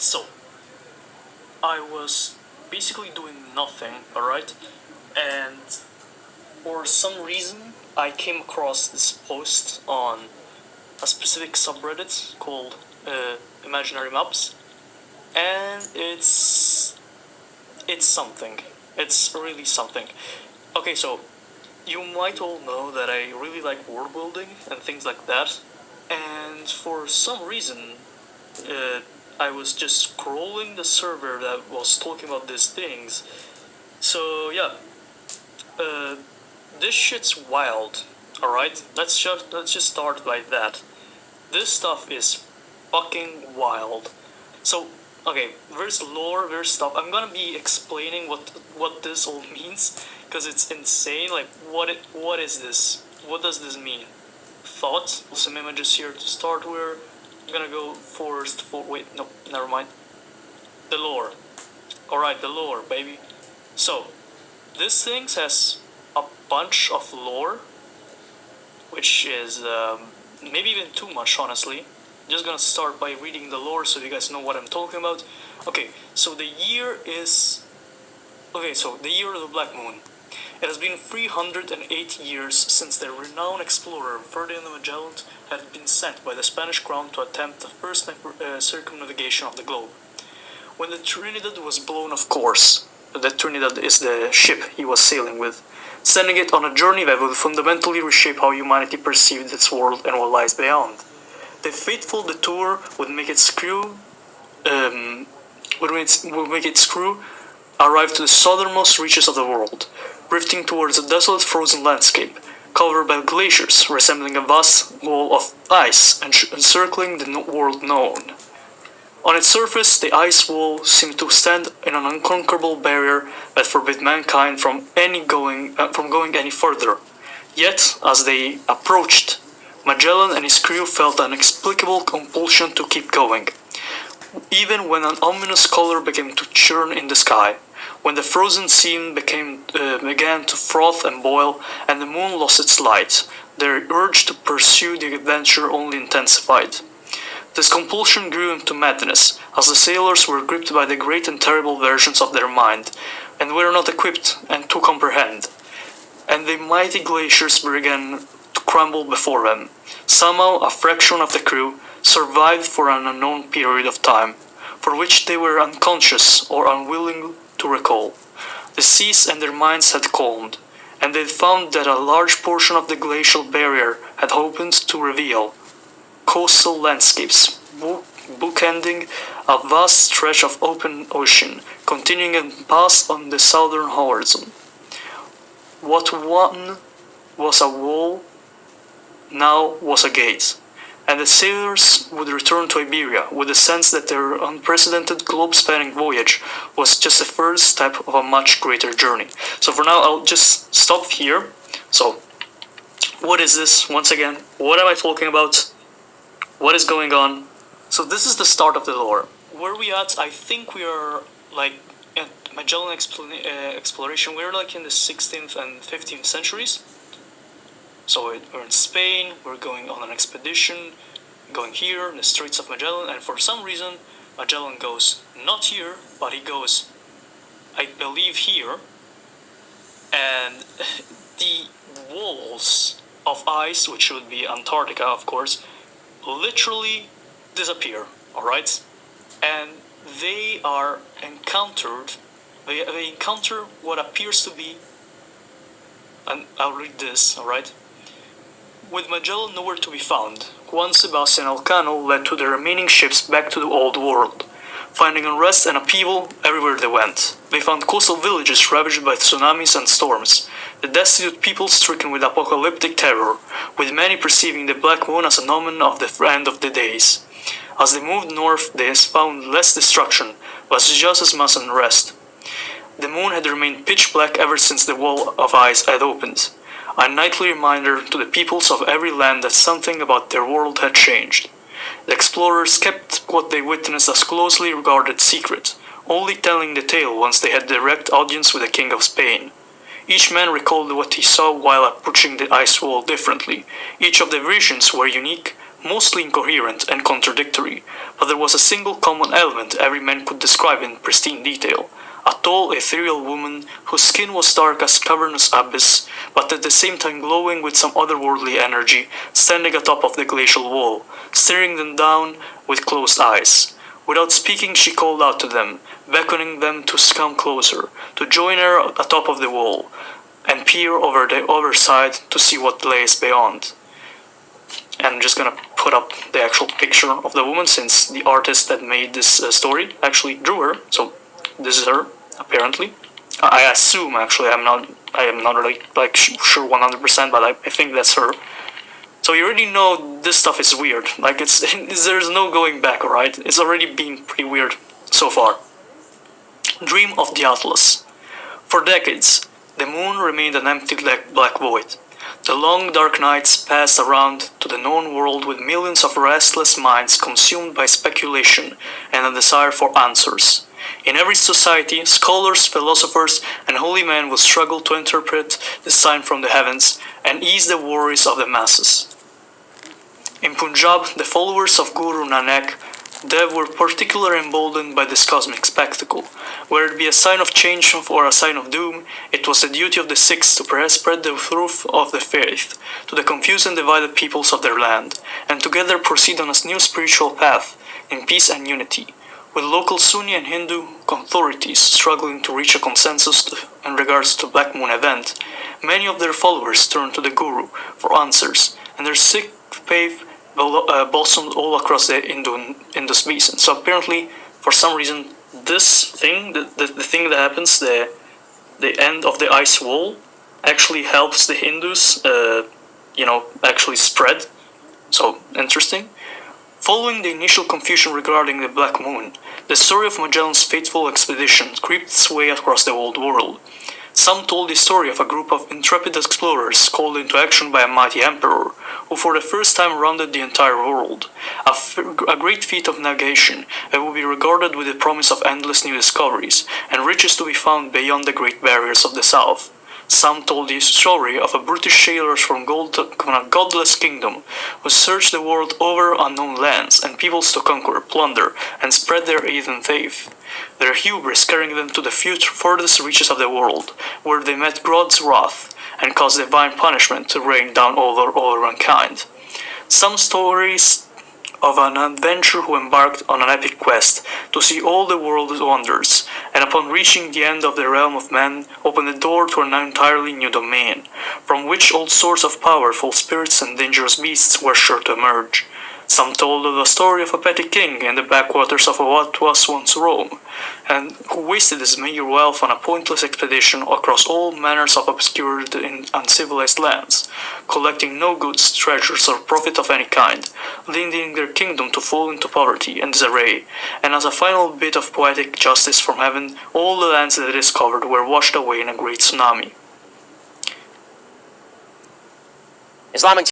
So, I was basically doing nothing, alright? And for some reason, I came across this post on a specific subreddit called Imaginary Maps, and it's something. It's really something. Okay, so you might all know that I really like world building and things like that, and for some reason, I was just scrolling the server that was talking about these things. So yeah, this shit's wild. All right, let's just start by that. This stuff is fucking wild. So okay, there's lore, there's stuff. I'm gonna be explaining what this all means because it's insane. Like what is this? What does this mean? Thoughts. Some images here to start with. I'm gonna go first for wait no never mind. The lore. Alright, the lore, baby. So this thing has a bunch of lore, which is maybe even too much, honestly. Just gonna start by reading the lore so you guys know what I'm talking about. Okay, so the year is... Okay, so the year of the Black Moon. It has been 308 years since the renowned explorer Ferdinand Magellan had been sent by the Spanish crown to attempt the first circumnavigation of the globe. When the Trinidad was blown off course, the Trinidad is the ship he was sailing with, sending it on a journey that would fundamentally reshape how humanity perceived its world and what lies beyond. The fateful detour would make its crew arrive to the southernmost reaches of the world, drifting towards a desolate frozen landscape, covered by glaciers resembling a vast wall of ice encircling the world known. On its surface, the ice wall seemed to stand in an unconquerable barrier that forbid mankind from going any further. Yet, as they approached, Magellan and his crew felt an inexplicable compulsion to keep going, even when an ominous color began to churn in the sky. When the frozen scene began to froth and boil, and the moon lost its light, their urge to pursue the adventure only intensified. This compulsion grew into madness, as the sailors were gripped by the great and terrible versions of their mind, and were not equipped and to comprehend. And the mighty glaciers began to crumble before them. Somehow, a fraction of the crew survived for an unknown period of time, for which they were unconscious or unwilling to recall. The seas and their minds had calmed, and they found that a large portion of the glacial barrier had opened to reveal coastal landscapes, bookending a vast stretch of open ocean, continuing and past on the southern horizon. What one was a wall now was a gate, and the sailors would return to Iberia with the sense that their unprecedented globe-spanning voyage was just the first step of a much greater journey. So for now, I'll just stop here. So, what is this? Once again, what am I talking about? What is going on? So this is the start of the lore. Where we at? I think we are like at Magellan exploration. We're like in the 16th and 15th centuries. So we're in Spain. We're going on an expedition, going here in the Straits of Magellan, and for some reason Magellan goes not here, but he goes, I believe, here, and the walls of ice, which would be Antarctica, of course, literally disappear, alright? And they are encountered, they encounter what appears to be, and I'll read this, alright? With Magellan nowhere to be found, Juan Sebastian Elcano led to the remaining ships back to the old world, finding unrest and upheaval everywhere they went. They found coastal villages ravaged by tsunamis and storms, the destitute people stricken with apocalyptic terror, with many perceiving the Black Moon as an omen of the end of the days. As they moved north, they found less destruction, but just as much unrest. The moon had remained pitch black ever since the wall of ice had opened, a nightly reminder to the peoples of every land that something about their world had changed. The explorers kept what they witnessed as closely regarded secret, only telling the tale once they had direct audience with the King of Spain. Each man recalled what he saw while approaching the ice wall differently. Each of the visions were unique, mostly incoherent and contradictory, but there was a single common element every man could describe in pristine detail. A tall, ethereal woman whose skin was dark as cavernous abyss, but at the same time glowing with some otherworldly energy, standing atop of the glacial wall, staring them down with closed eyes. Without speaking, she called out to them, beckoning them to come closer, to join her atop of the wall, and peer over the other side to see what lays beyond. And I'm just gonna put up the actual picture of the woman, since the artist that made this story actually drew her. So this is her, apparently. I assume, actually, I am not really sure 100%, but I think that's her. So you already know this stuff is weird. Like there's no going back, alright? It's already been pretty weird so far. Dream of the Atlas. For decades, the moon remained an empty black void. The long dark nights passed around to the known world with millions of restless minds consumed by speculation and a desire for answers. In every society, scholars, philosophers, and holy men will struggle to interpret the sign from the heavens and ease the worries of the masses. In Punjab, the followers of Guru Nanak Dev were particularly emboldened by this cosmic spectacle. Whether it be a sign of change or a sign of doom, it was the duty of the Sikhs to spread the truth of the faith to the confused and divided peoples of their land, and together proceed on a new spiritual path in peace and unity. With local Sunni and Hindu authorities struggling to reach a consensus in regards to the Black Moon event, many of their followers turned to the Guru for answers, and their Sikh faith blossomed all across the Indus Basin. So apparently, for some reason, this thing, the thing that happens, the end of the ice wall, actually helps the Hindus, actually spread. So interesting. Following the initial confusion regarding the Black Moon, the story of Magellan's fateful expedition crept its way across the old world. Some told the story of a group of intrepid explorers called into action by a mighty emperor, who for the first time rounded the entire world, a great feat of navigation that would be regarded with the promise of endless new discoveries and riches to be found beyond the great barriers of the south. Some told the story of a British sailors from a godless kingdom who searched the world over unknown lands and peoples to conquer, plunder, and spread their heathen faith. Their hubris carrying them to the furthest reaches of the world, where they met God's wrath and caused divine punishment to rain down over all mankind. Some stories of an adventurer who embarked on an epic quest to see all the world's wonders, and upon reaching the end of the realm of man, opened the door to an entirely new domain, from which all sorts of powerful spirits and dangerous beasts were sure to emerge. Some told of the story of a petty king in the backwaters of what was once Rome, and who wasted his meager wealth on a pointless expedition across all manners of obscure and uncivilized lands, collecting no goods, treasures, or profit of any kind, leading their kingdom to fall into poverty and disarray, and as a final bit of poetic justice from heaven, all the lands that they discovered were washed away in a great tsunami. Islamic